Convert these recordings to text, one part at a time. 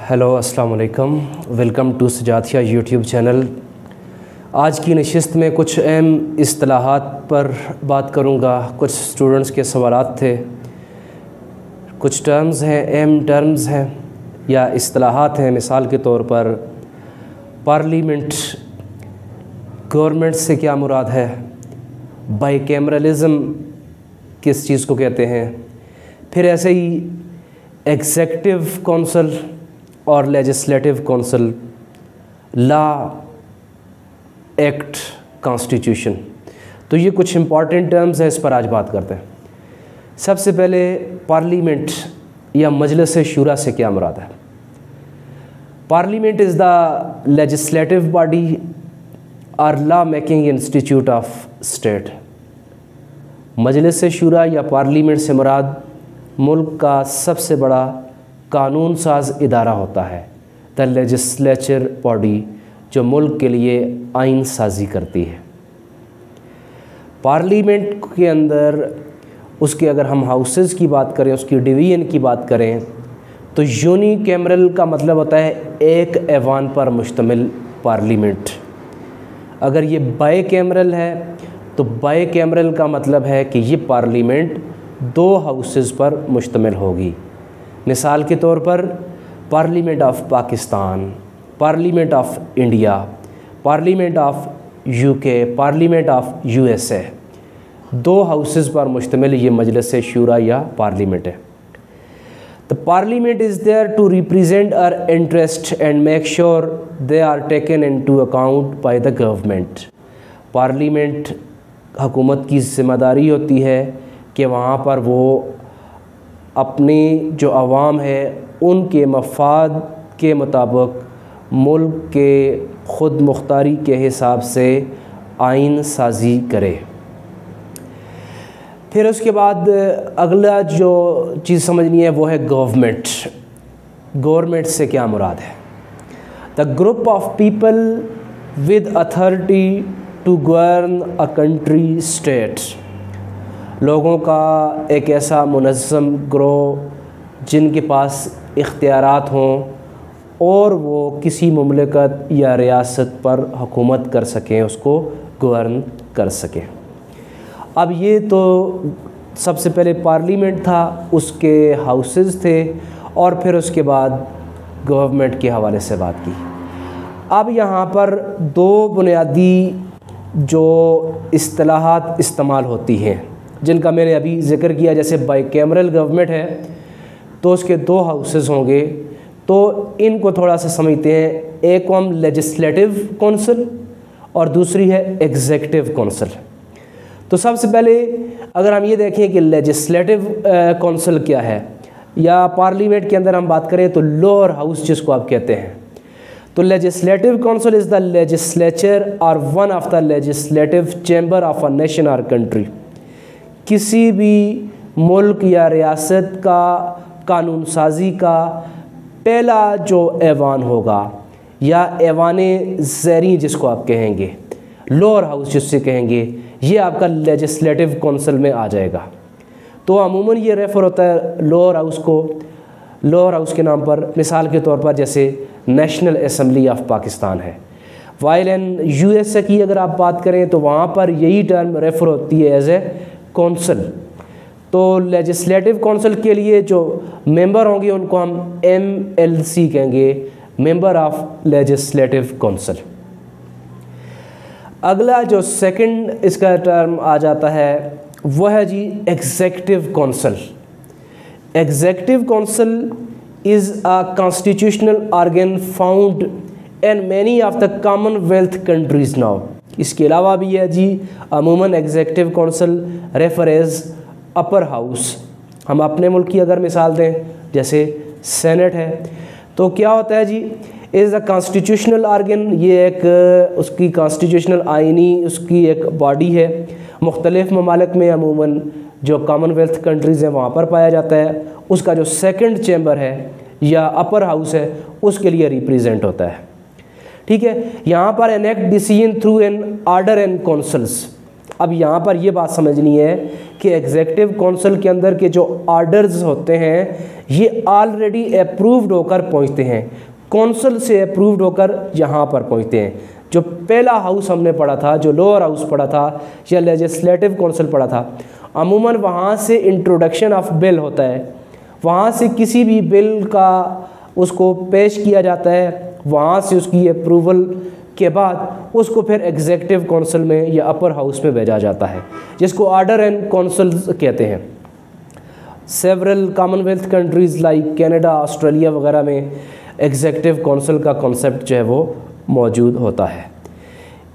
Hello अस्सलाम वालेकुम, welcome to सजातिया YouTube channel. आज की नशिस्त में कुछ अहम इस्तिलाहात पर बात करूँगा। कुछ स्टूडेंट्स के सवालात थे, कुछ टर्म्स हैं, अहम टर्म्स हैं या इस्तिलाहात हैं। मिसाल के तौर पर पार्लियामेंट, गवर्नमेंट से क्या मुराद है, बाइकैमरलिज़म किस चीज़ को कहते हैं, फिर ऐसे ही एग्जेक्टिव काउंसिल और legislative council, law, act, constitution. तो ये कुछ इम्पॉर्टेंट टर्म्स हैं, इस पर आज बात करते हैं। सबसे पहले पार्लियामेंट या मजलिस शूरा से क्या मुराद है। Parliament is the legislative body और law making institute of state. मजलिस शूरा या पार्लियामेंट से मुराद मुल्क का सबसे बड़ा कानून साज इदारा होता है, द लेजिस्लेचर बॉडी, जो मुल्क के लिए आइन साजी करती है। पार्लियामेंट के अंदर उसके अगर हम हाउसेस की बात करें, उसकी डिवीज़न की बात करें, तो यूनिकैमरल का मतलब होता है एक ऐवान पर मुश्तमिल पार्लियामेंट। अगर ये बाइकैमरल है तो बाइकैमरल का मतलब है कि ये पार्लियामेंट दो हाउसेस पर मुश्तमिल होगी। मिसाल के तौर पर parliament of Pakistan, parliament of India, parliament of UK, parliament of USA, दो हाउसेस पर मुश्तमिल ये मजलिस शूरा या पार्लियामेंट है। The parliament is there to represent our interest and make sure they are taken into account by the government. Parliament हुकूमत की ज़िम्मेदारी होती है कि वहाँ पर वो अपनी जो अवाम है उनके मफाद के मुताबिक मुल्क के ख़ुद मुख्तारी के हिसाब से आइन साजी करे। फिर उसके बाद अगला जो चीज़ समझनी है वो है गवर्नमेंट। गवर्नमेंट से क्या मुराद है। The group of people with authority to govern a country state. लोगों का एक ऐसा मुनज़्ज़म ग्रोह जिनके पास इख्तियारात हों और वो किसी मुमलिकत या रियासत पर हुकूमत कर सकें, उसको गवर्न कर सकें। अब ये तो सबसे पहले पार्लियामेंट था, उसके हाउसेस थे और फिर उसके बाद गवर्नमेंट के हवाले से बात की। अब यहाँ पर दो बुनियादी जो इस्तिलाहात इस्तेमाल होती हैं जिनका मैंने अभी ज़िक्र किया, जैसे बाइकैमरल गवर्नमेंट है तो उसके दो हाउसेस होंगे, तो इनको थोड़ा सा समझते हैं। एक को हम लेजिस्लेटिव काउंसिल और दूसरी है एग्जेक्टिव काउंसिल। तो सबसे पहले अगर हम ये देखें कि लेजिस्लेटिव काउंसिल क्या है या पार्लियामेंट के अंदर हम बात करें तो लोअर हाउस जिसको आप कहते हैं, तो legislative council is the legislature और one of the legislative chamber of a nation और कंट्री। किसी भी मुल्क या रियासत का कानून साजी का पहला जो ऐवान होगा या ऐवान ज़ैरी जिसको आप कहेंगे, लोअर हाउस जिससे कहेंगे, ये आपका लेजिस्लेटिव काउंसिल में आ जाएगा। तो अमूमन ये रेफ़र होता है लोअर हाउस को, लोअर हाउस के नाम पर। मिसाल के तौर पर जैसे नेशनल असम्बली ऑफ पाकिस्तान है। वाइल इन यूएसए की अगर आप बात करें तो वहाँ पर यही टर्म रेफ़र होती है एज ए काउंसिल। तो लेजिस्लेटिव काउंसिल के लिए जो मेंबर होंगे उनको हम MLC कहेंगे, मेंबर ऑफ लेजिस्लेटिव काउंसिल। अगला जो सेकंड इसका टर्म आ जाता है वह है जी executive council. Executive council is a constitutional organ found in many of the commonwealth countries now. इसके अलावा भी है जी अमूमन executive council refer as upper house. हम अपने मुल्क की अगर मिसाल दें जैसे सेनेट है तो क्या होता है जी, इज़ अ कॉन्स्टिट्यूशनल ऑर्गन। ये एक उसकी कॉन्स्टिट्यूशनल आइनी उसकी एक बॉडी है। मुख्तलिफ़ ममालिक में अमूमन जो कॉमनवेल्थ कंट्रीज़ हैं वहाँ पर पाया जाता है। उसका जो सेकंड चैम्बर है या अपर हाउस है उसके लिए रिप्रेजेंट होता है। ठीक है, यहाँ पर enact decision through an order and councils. अब यहाँ पर ये बात समझनी है कि एग्जीक्यूटिव काउंसिल के अंदर के जो आर्डर्स होते हैं ये ऑलरेडी अप्रूव्ड होकर पहुँचते हैं, काउंसिल से अप्रूव्ड होकर यहाँ पर पहुँचते हैं। जो पहला हाउस हमने पढ़ा था, जो लोअर हाउस पढ़ा था या लेजिस्लेटिव काउंसिल पढ़ा था, अमूमन वहाँ से इंट्रोडक्शन ऑफ बिल होता है, वहाँ से किसी भी बिल का उसको पेश किया जाता है, वहाँ से उसकी अप्रूवल के बाद उसको फिर एग्जीक्यूटिव काउंसिल में या अपर हाउस में भेजा जाता है, जिसको ऑर्डर एंड काउंसिल कहते हैं। Several Commonwealth countries like Canada, Australia वगैरह में एग्जीक्यूटिव काउंसिल का कॉन्सेप्ट जो है वो मौजूद होता है।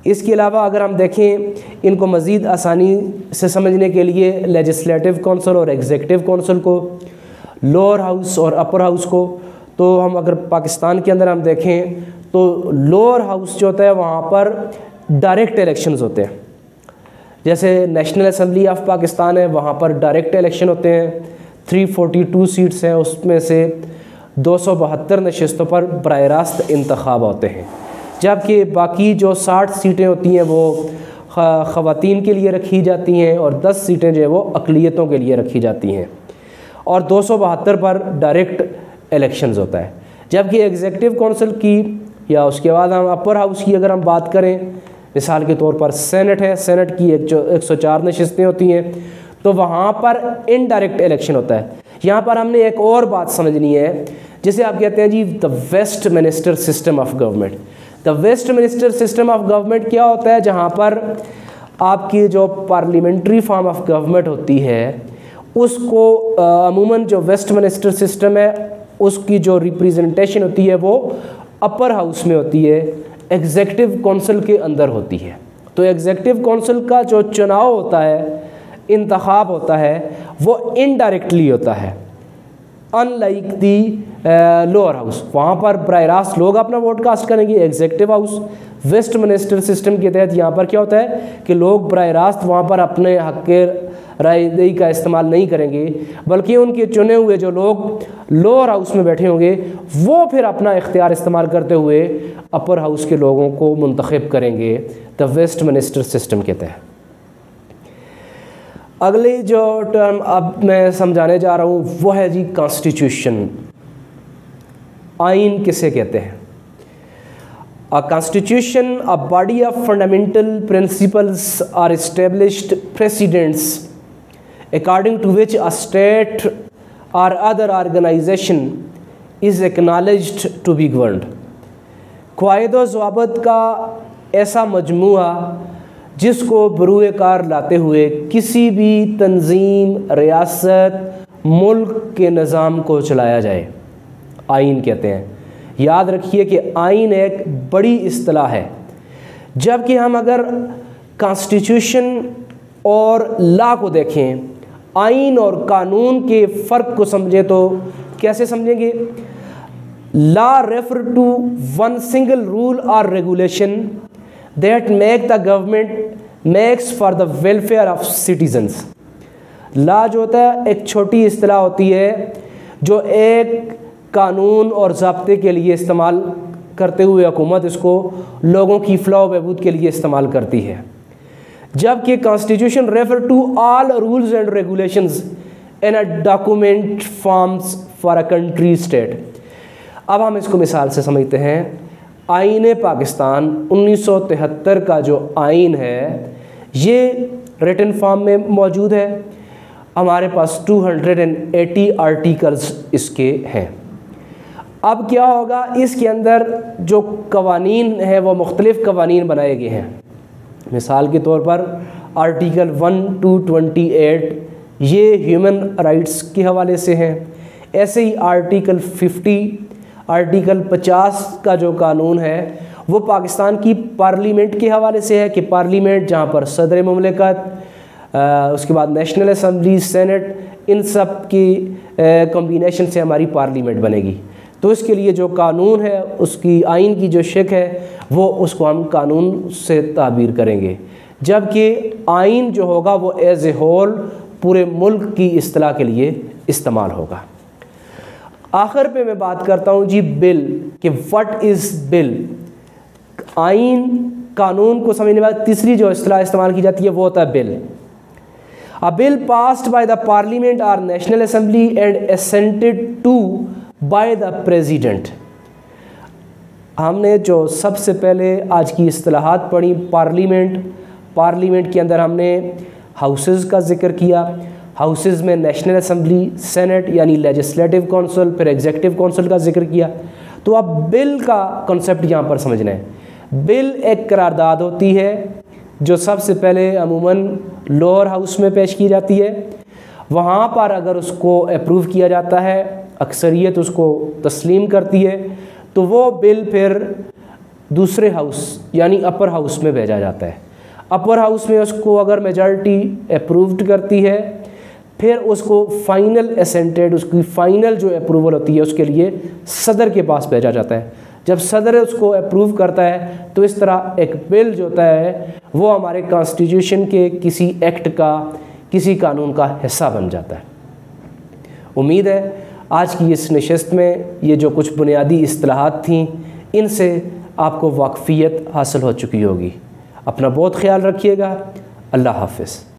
इसके अलावा अगर हम देखें इनको मज़ीद आसानी से समझने के लिए लेजिस्लेटिव काउंसिल और एग्जीक्यूटिव काउंसिल को, लोअर हाउस और अपर हाउस को, तो हम अगर पाकिस्तान के अंदर हम देखें तो लोअर हाउस जो होता है वहाँ पर डायरेक्ट इलेक्शंस होते हैं। जैसे नेशनल असेंबली ऑफ पाकिस्तान है, वहाँ पर डायरेक्ट इलेक्शन होते हैं, 342 सीट्स हैं, उसमें से 272 नशस्तों पर बराह रास्त इंतखाब होते हैं, जबकि बाकी जो 60 सीटें होती हैं वो ख़वातीन के लिए रखी जाती हैं और 10 सीटें जो है वो अक़लियतों के लिए रखी जाती हैं, और 272 पर डायरेक्ट इलेक्शंस होता है। जबकि एग्जीक्यूटिव काउंसिल की या उसके बाद हम अपर हाउस की अगर हम बात करें, मिसाल के तौर पर सेनेट है, सेनेट की 104 नशस्तें होती हैं, तो वहाँ पर इनडायरेक्ट इलेक्शन होता है। यहाँ पर हमने एक और बात समझनी है, जिसे आप कहते हैं जी the Westminster system of government. The Westminster system of government क्या होता है? जहाँ पर आपकी जो पार्लियामेंट्री फॉर्म ऑफ गवर्नमेंट होती है उसको अमूमन जो वेस्टमिनिस्टर सिस्टम है उसकी जो रिप्रेजेंटेशन होती है वो अपर हाउस में होती है, एग्जीक्यूटिव काउंसिल के अंदर होती है। तो एग्जीक्यूटिव काउंसिल का जो चुनाव होता है, इंतखाब होता है, वो इनडायरेक्टली होता है, अनलाइक दी लोअर हाउस। वहाँ पर बराह रास्त लोग अपना वोट कास्ट करेंगे। एग्जीक्यूटिव हाउस वेस्टमिनिस्टर सिस्टम के तहत यहाँ पर क्या होता है कि लोग बराह रास्त वहाँ पर अपने हक़ के रायदही का इस्तेमाल नहीं करेंगे, बल्कि उनके चुने हुए जो लोग लोअर हाउस में बैठे होंगे वो फिर अपना इख्तियार इस्तेमाल करते हुए अपर हाउस के लोगों को मुंतखब करेंगे, द वेस्टमिनिस्टर सिस्टम के तहत। अगली जो टर्म अब मैं समझाने जा रहा हूँ वो है जी कॉन्स्टिट्यूशन। आइन किसे कहते हैं? A constitution, a body of fundamental principles or established precedents according to which a state or other organization is acknowledged to be governed। क़वाइद ज़वाबित का ऐसा मजमूआ जिसको बरूए कार लाते हुए किसी भी तंजीम, रियासत, मुल्क के निज़ाम को चलाया जाए, आइन कहते हैं। याद रखिए कि आइन एक बड़ी इस्तिलाह है, जबकि हम अगर कॉन्स्टिट्यूशन और लॉ को देखें, आइन और कानून के फ़र्क को समझें तो कैसे समझेंगे? Law refer to one single rule और regulation that make the government makes for the welfare of citizens. Law जो होता है एक छोटी इस्तिलाह होती है जो एक कानून और ज़ाब्ते के लिए इस्तेमाल करते हुए हुकूमत इसको लोगों की फ़लाह बहबूद के लिए इस्तेमाल करती है, जबकि constitution refer to all rules and regulations in a document forms for a country state. अब हम इसको मिसाल से समझते हैं। आईन पाकिस्तान 1973 का जो आइन है ये रिटन फॉर्म में मौजूद है। हमारे पास 280 आर्टिकल्स इसके हैं। अब क्या होगा, इसके अंदर जो कवानीन है वो मुख्तलिफ़ कवानीन बनाए गए हैं। मिसाल के तौर पर आर्टिकल 1 to 28 ये ह्यूमन राइट्स के हवाले से हैं। ऐसे ही आर्टिकल 50 का जो कानून है वो पाकिस्तान की पार्लियामेंट के हवाले से है कि पार्लियामेंट जहाँ पर सदर मुमलिकत, उसके बाद नेशनल असम्बली, सेनेट, इन सब की कॉम्बिनेशन से हमारी पार्लियामेंट बनेगी। तो इसके लिए जो कानून है उसकी आइन की जो शक है वो उसको हम कानून से ताबीर करेंगे, जबकि आइन जो होगा वो एज ए होल पूरे मुल्क की इस्तिलाह के लिए इस्तेमाल होगा। आखिर पे मैं बात करता हूँ जी बिल कि व्हाट इज़ बिल। आइन कानून को समझने बाद तीसरी जो इस्तेलाह इस्तेमाल की जाती है वो होता है bill. A bill passed by the parliament or national assembly and assented to by the president. हमने जो सबसे पहले आज की इस्तिलाहात पढ़ी, पार्लियामेंट के अंदर हमने हाउसेस का जिक्र किया, हाउसेस में नेशनल असेंबली, सेनेट यानी लेजिस्लेटिव काउंसिल, फिर एग्जीक्यूटिव काउंसिल का जिक्र किया। तो अब बिल का कॉन्सेप्ट यहाँ पर समझना है। बिल एक करारदाद होती है जो सबसे पहले अमूमन लोअर हाउस में पेश की जाती है। वहाँ पर अगर उसको अप्रूव किया जाता है, अक्सरियत उसको तस्लीम करती है, तो वो बिल फिर दूसरे हाउस यानी अपर हाउस में भेजा जाता है। अपर हाउस में उसको अगर मेजॉरिटी अप्रूव्ड करती है, फिर उसको फाइनल असेंटेड, उसकी फाइनल जो अप्रूवल होती है उसके लिए सदर के पास भेजा जाता है। जब सदर उसको अप्रूव करता है तो इस तरह एक बिल जो होता है वो हमारे कॉन्स्टिट्यूशन के किसी एक्ट का, किसी कानून का हिस्सा बन जाता है। उम्मीद है आज की इस नशिस्त में ये जो कुछ बुनियादी इस्तिलाहात थीं इनसे आपको वाकफियत हासिल हो चुकी होगी। अपना बहुत ख्याल रखिएगा। अल्लाह हाफ़िज़।